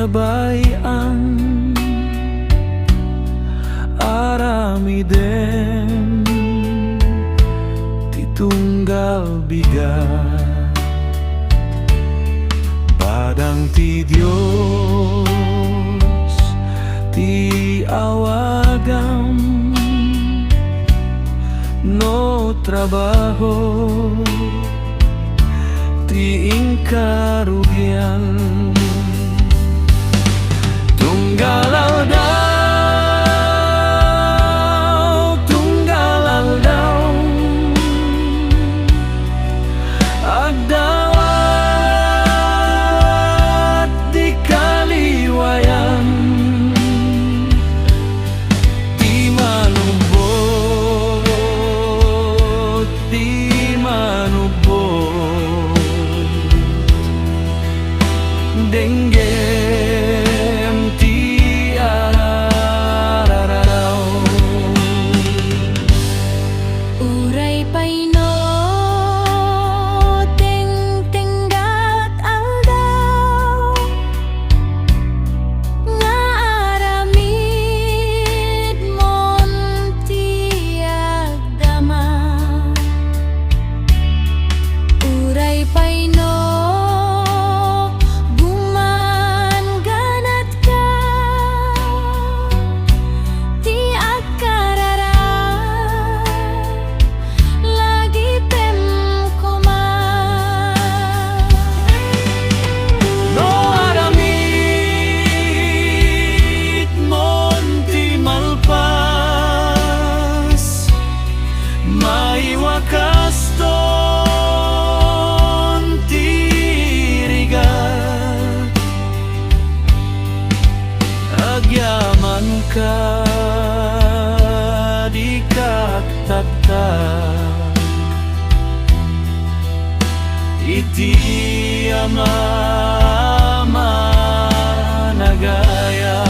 kabayan aramiden ti tunggal bigat padang ti Dios ti awagam no trabaho ti ingkarugian tunggal daw agdawat di kaliwayan di manubot denggem ti araraw uray payno tengtenggat aldaw nga aramid mon ti agdama uray payno agyaman ka di kaktagtag iti ama nagaya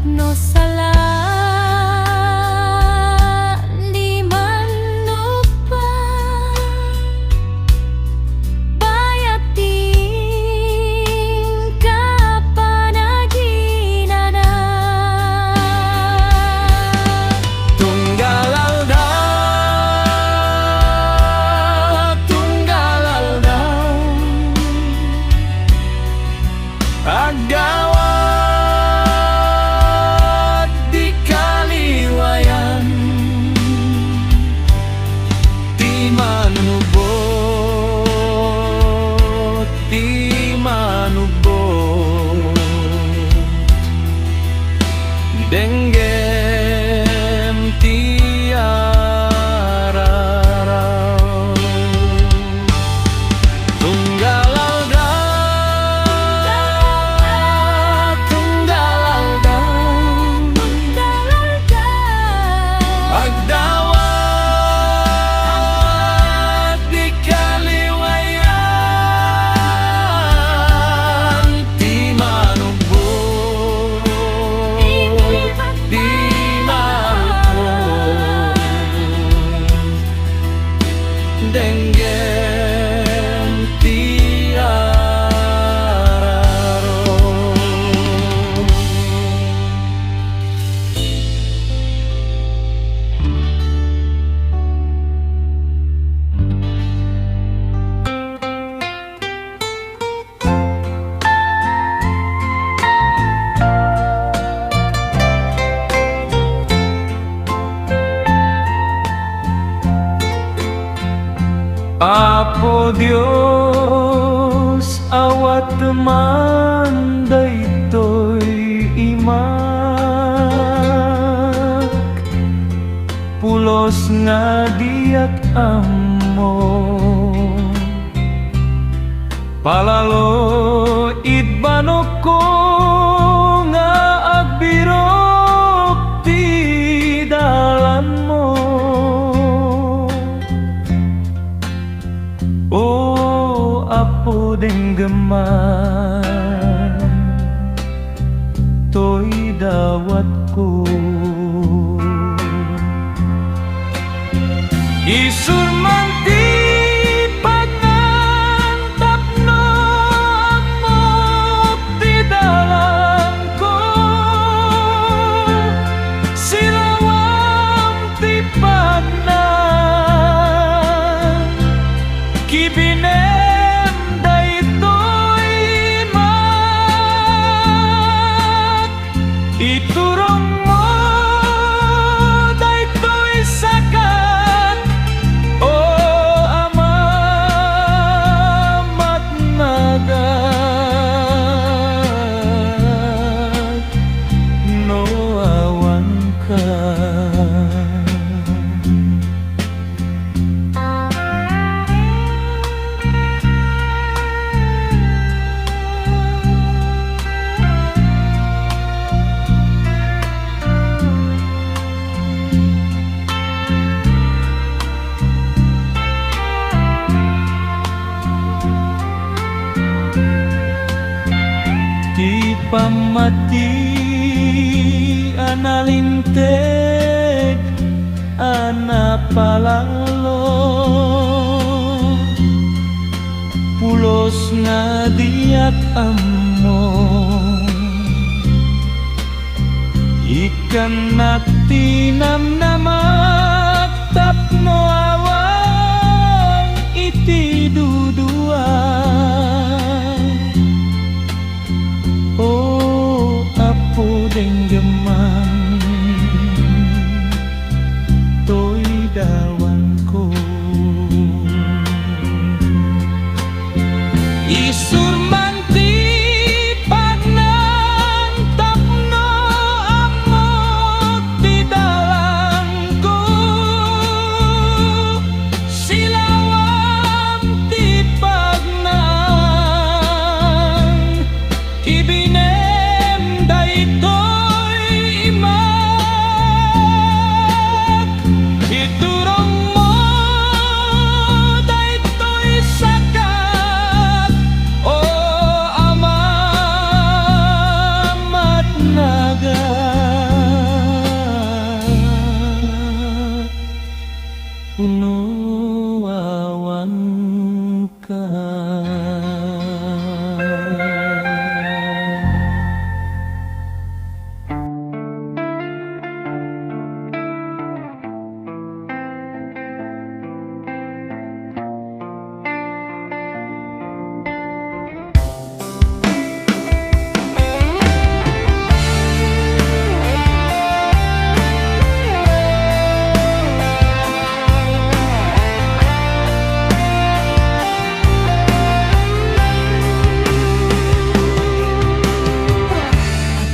no sala di manupa bayating kapanaginana tunggal aldaw agdawat denggem ti araraw tunggal aldaw agdawat di kaliwayan ti manubot denggem ti araraw Apo Dios awat teman daytoy imak pulos nga diat ammo palalo idbanoko nga agbirok ti dalan mo. Oh apo denggeman toy dawat ko isur manti pagnantapno amo ti dalan ko silawam ti pagnan kibinem daytoy mat iturong mo daytoy sakat o ama matnagat no awan ka. Di pamati analinted anapalalo pulos nga diat ammo ikan nati namnamat tapno awang iti dudua. Oh apo denggeman toy dawan ko isur manti pagnantapno amo ti dalan ko silawam ti pagnan ibinem daytoy imak iturong mo daytoy sakat o ama matnagat no awan ka.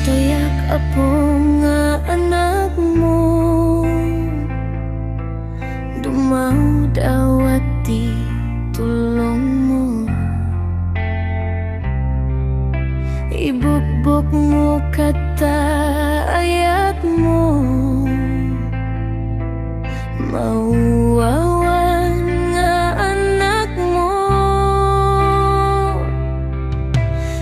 Toyak apo nga anak mo dumaw dawat ti tulong mo ibukbok mo kata ayat mo mauwawan nga anak mo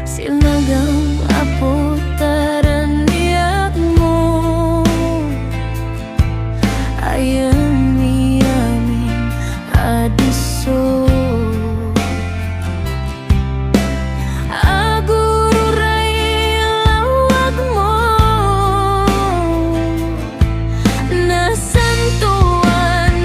silagang apo taraniak mo ayan miyamin adiso agururay lawag mo nasantuan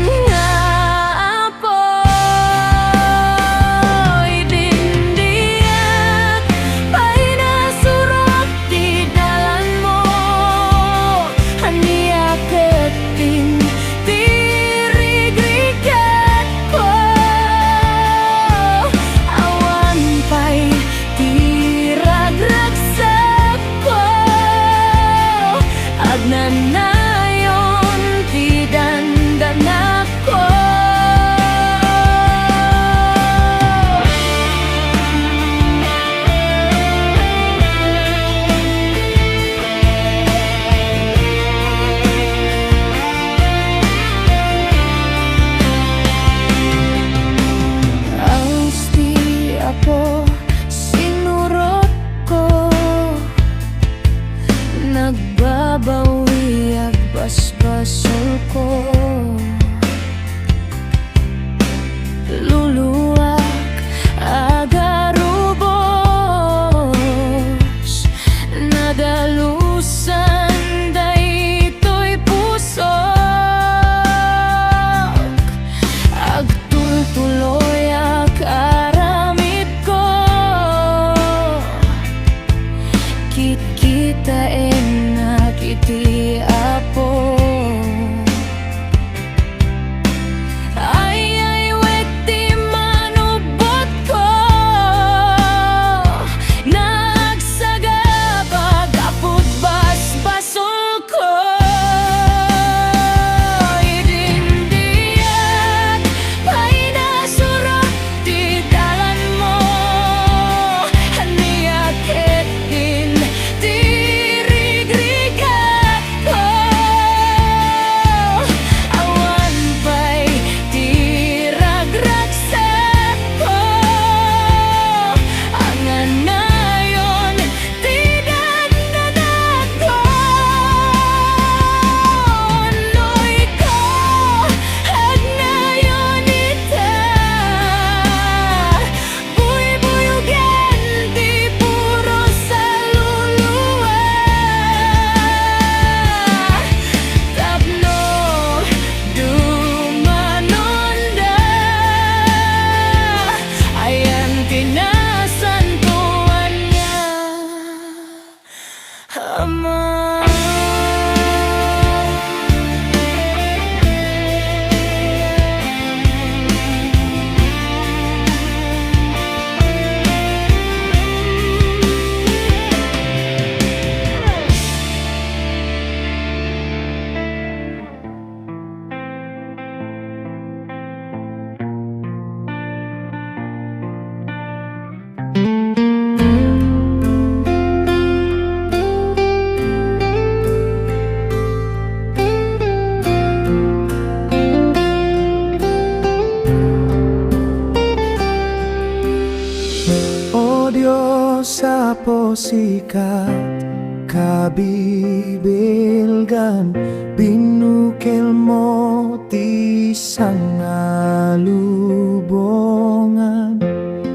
po sikat kabibilgan, binukil mo ti sangalubongan,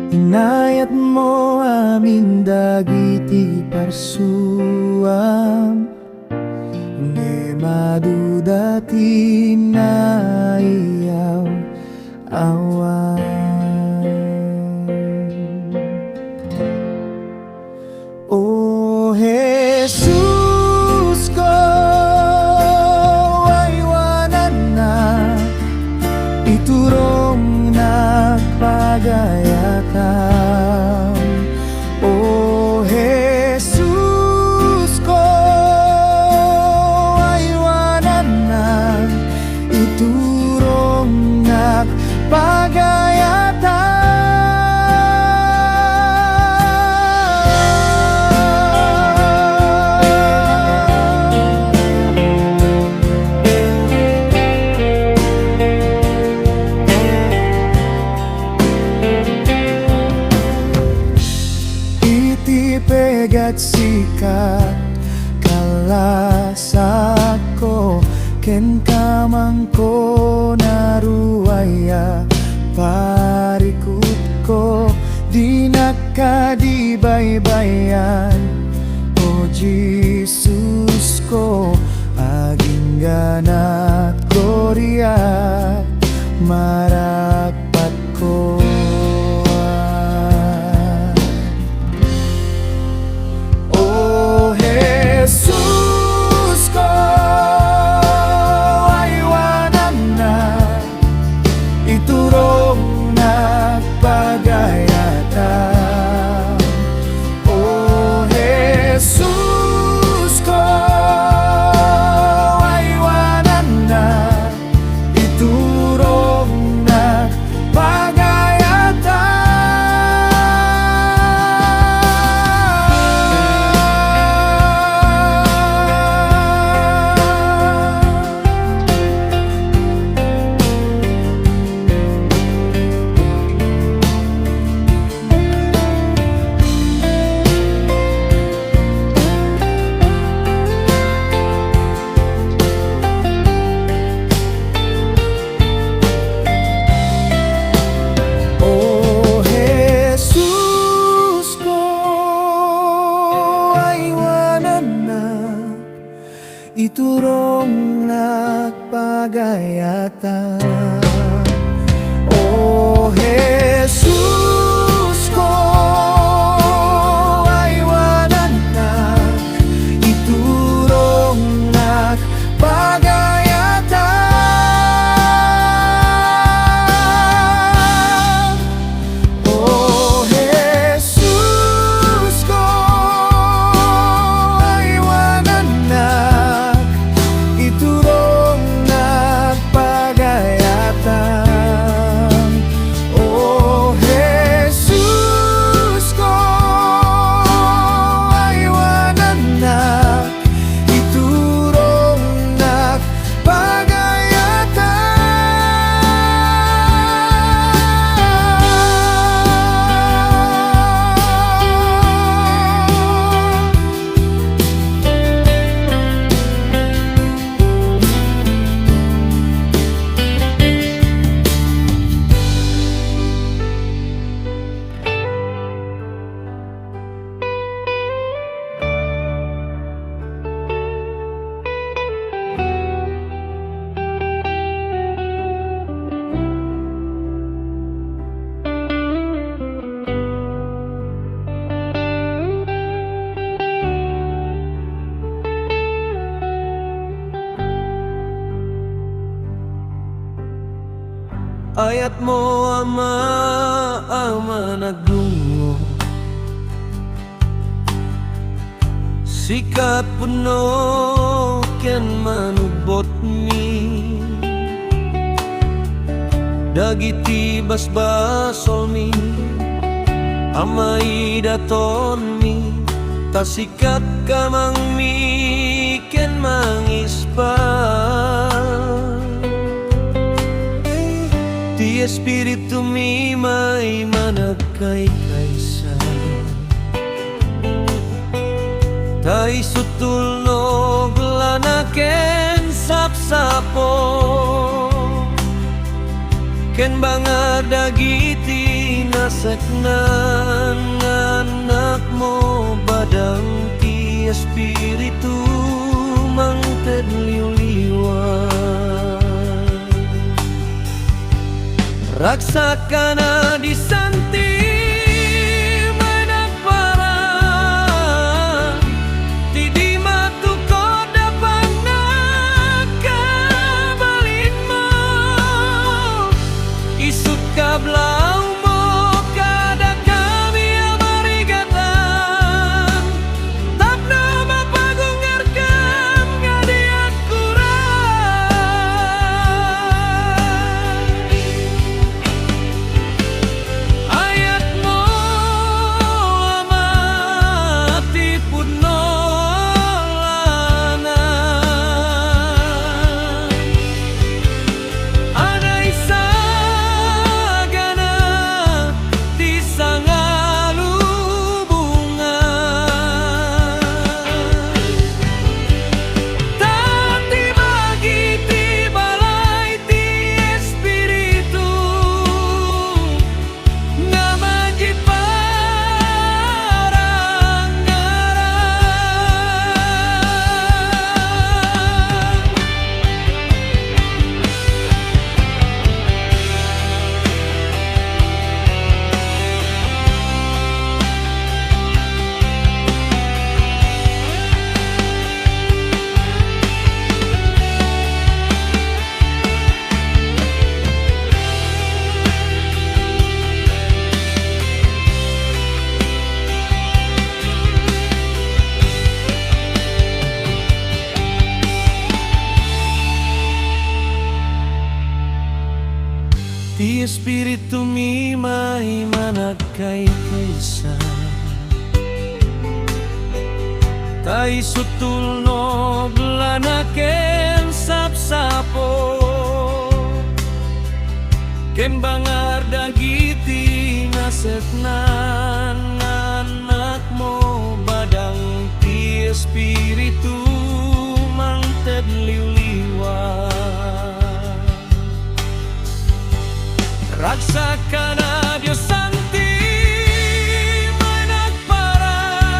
inayat mo amin dagiti parsuam, hindi maduda ti naiyaw awan. O Jesus ko, aywanan na, iturong nagpagayatan. O Jesus ko, aywanan na, iturong nagpagayatan. Pegat sikat kalasak ko, ken kamang ko naruaya parikut ko, di nakadibaybayan. O Jesus ko, aging ganat gloria marapat ko. Jesus ko, aywanan na, iturong nagpagayatan. O Jesus ko, aywanan na, iturong nagpagayatan. Iturong nagpagayatan. O Jesus ko, aywanan na, iturong nagpagayatan. O Jesus ko, aywanan na, iturong nagpagayatan. O Jesus ko, aywanan na, iturong ayat mo ama, ama nagdungo, sikat puno ken manubot mi, dagiti basbasol mi, amai daton mi, tasikat kamang mi ken mangispal. Ti Espiritu mi may managkay kaysa, Tai sutul no gelana ken sap-sapo, ken bangar dagiti naseknan anakmu badang ti espiritu mangted liu-liuan. Raksakana disanti kablau mo kada kami amarigatan, tapno mapagungarkan ngadiat kurang. Ayat mo amati pudno ti espiritu mi mai managkay kaysa, tai sutul no blana ken sap-sapo, ken bangar dagiti nasetnan anakmo badang ti espiritu mangted liu-liuan. Raksakana Diyos Santi may nagparang,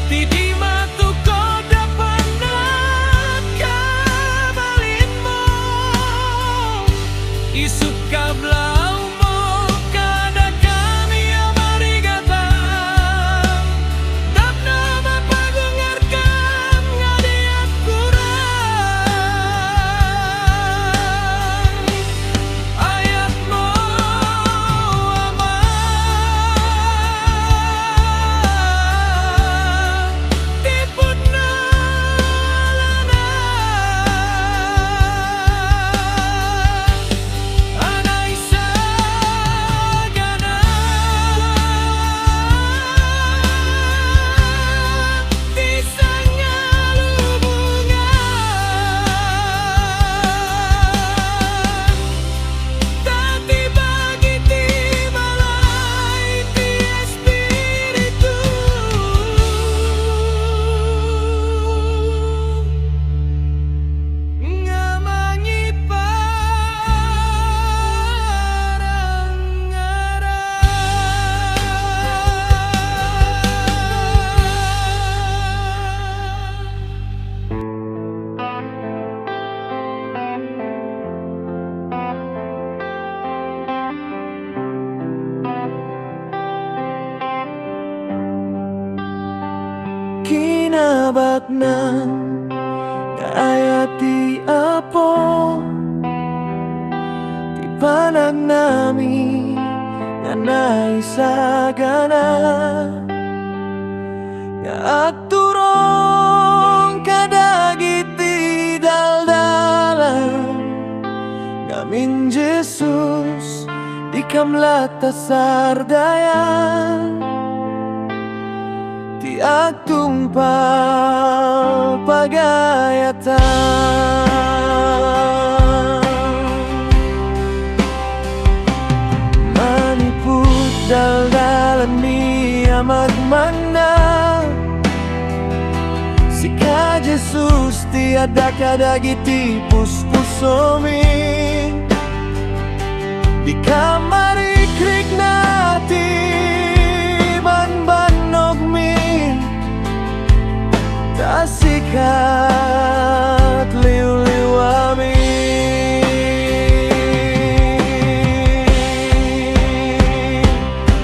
ti di matukod dapan at kabalin mo, isuk kablaw mo kada kami amarigatan, tapno mapagungarkan ngadiat kurang. Kinabaknan kaayati apo, ti panag nami nga naisagana, nga agturong kadagiti daldalan, ngamin Jesus di kamlata sardayan, ti agtungpal pagayatan. Maniput daldalan niya magmana, Jika Yesus tiada kadagiti puspusomi di kamar ikrik nati ban mi tasikat liu-liwami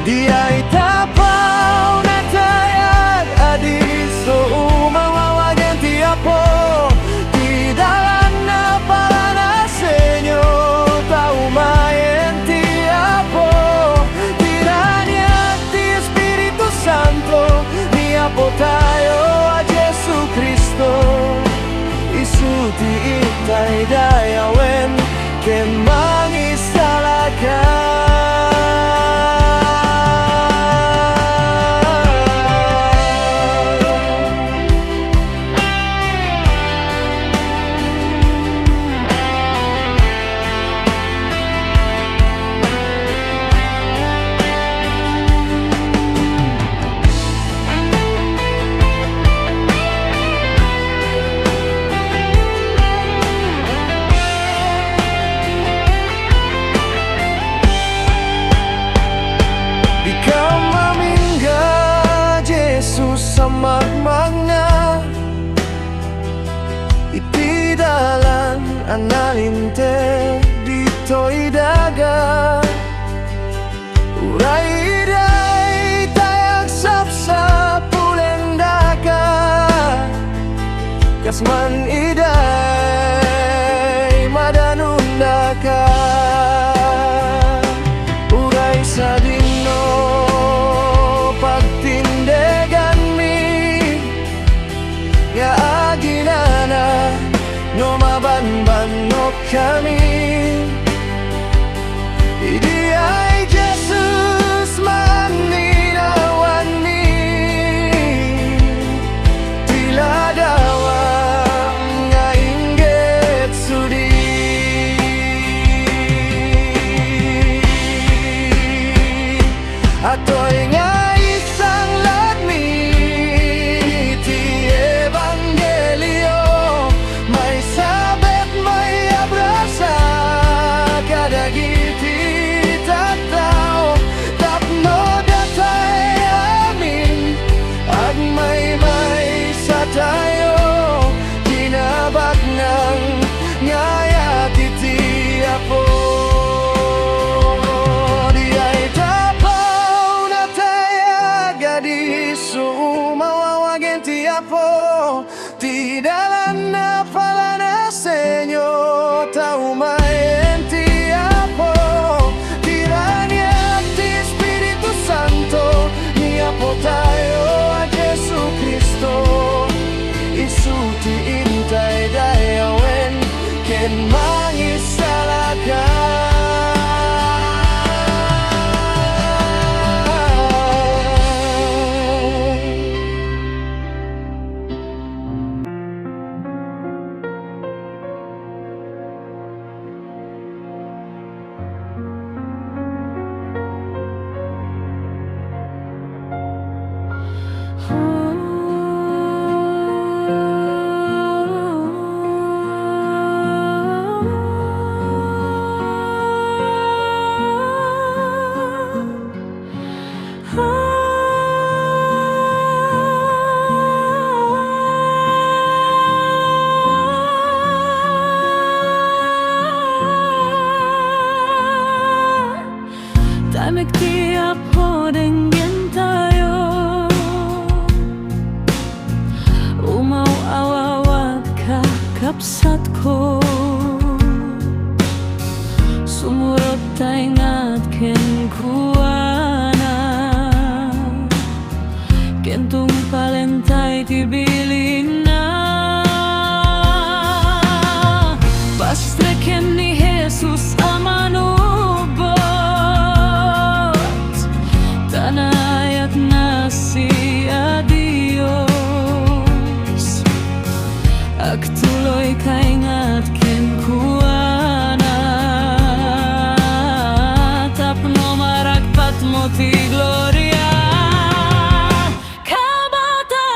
dia itapau na tayag adi so umawawagan tiapo di dalam na para na senyo tau mayen tiapo tirania ti Espiritu Santo niapo tayo a Jesu Cristo isu ti itay dayawen ken mangisalakan. Magmagna iti dalan analinte dito'y daga uray iday tayag sapsap uleng daga kasman iday madanunda ka uray sa dino pagtindegan ginana no mabanbanok kami idi ay Jesus maninawan ni tila dawang nga inggit sudi ato'y nga isang ladmi tayo kinabak ng ngaya titiapo di ay tapaw na tayag adi sumawawagin tiapo ti dalan na pala na senyo tau mayen tiapo tirania ti Espiritu Santo niapo tayo a Jesu Cristo isu ti intay dayawen ken mangisalakan. Tamek tiap ho dengan tayo umau awawat kakapsat ko sumurot taingat ken kuana kentung palentay tibilina basta ken ni Jesus amano tanayat nasi adios agtuloy kaingat ken kuana tapno maragpat mo ti gloria kabata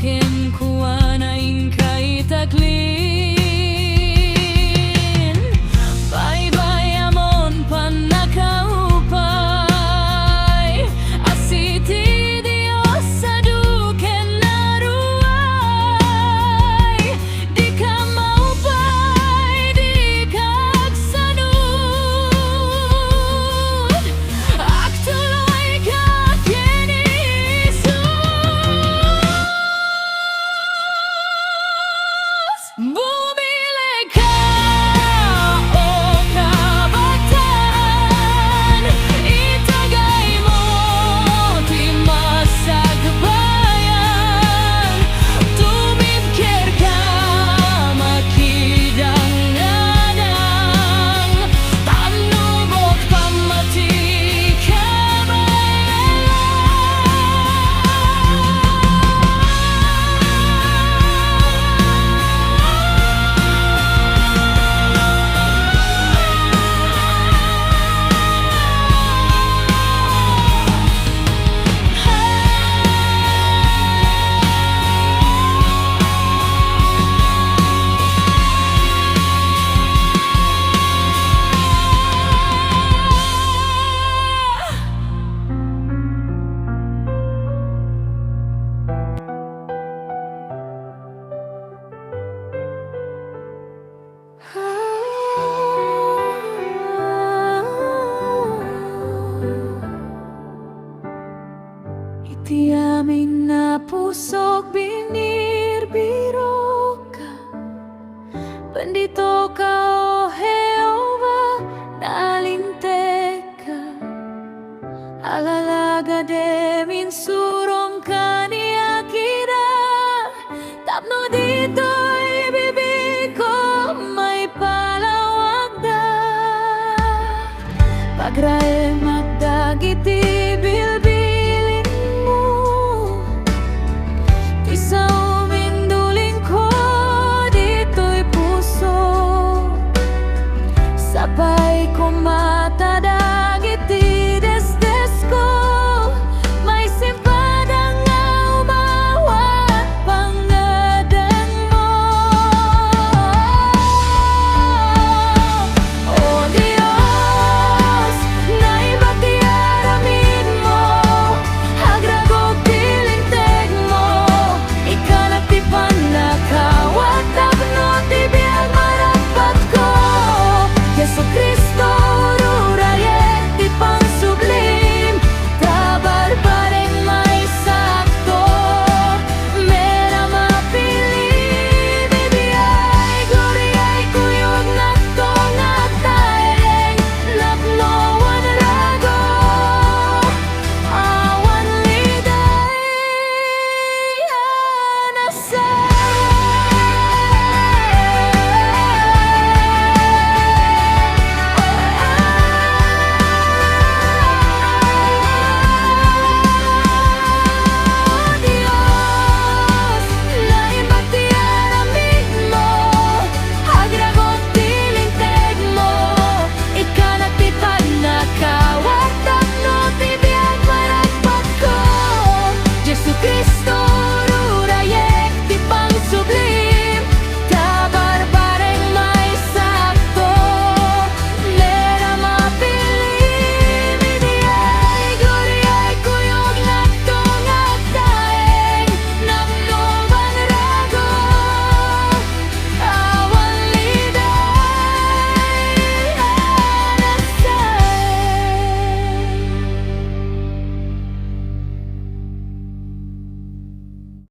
ken kuana ingkay taglin. Bye-bye amon panakaupay, asiti Dios sadu ken naruay. Di ka maupay, di ka agsanod, agtuloy ka ken Jesus. Bumili ka o kabataan, itagay mo ti masagbayan. Tumidker ka makidangadang, tanubok pamati ka iti amin na pusok binirbiro ka. Bendito ka, oh Jehová, nalinte ka. Alalaga de min surong ka ni akira. Tapno dito ibibig ko, may palawag da. Pagrae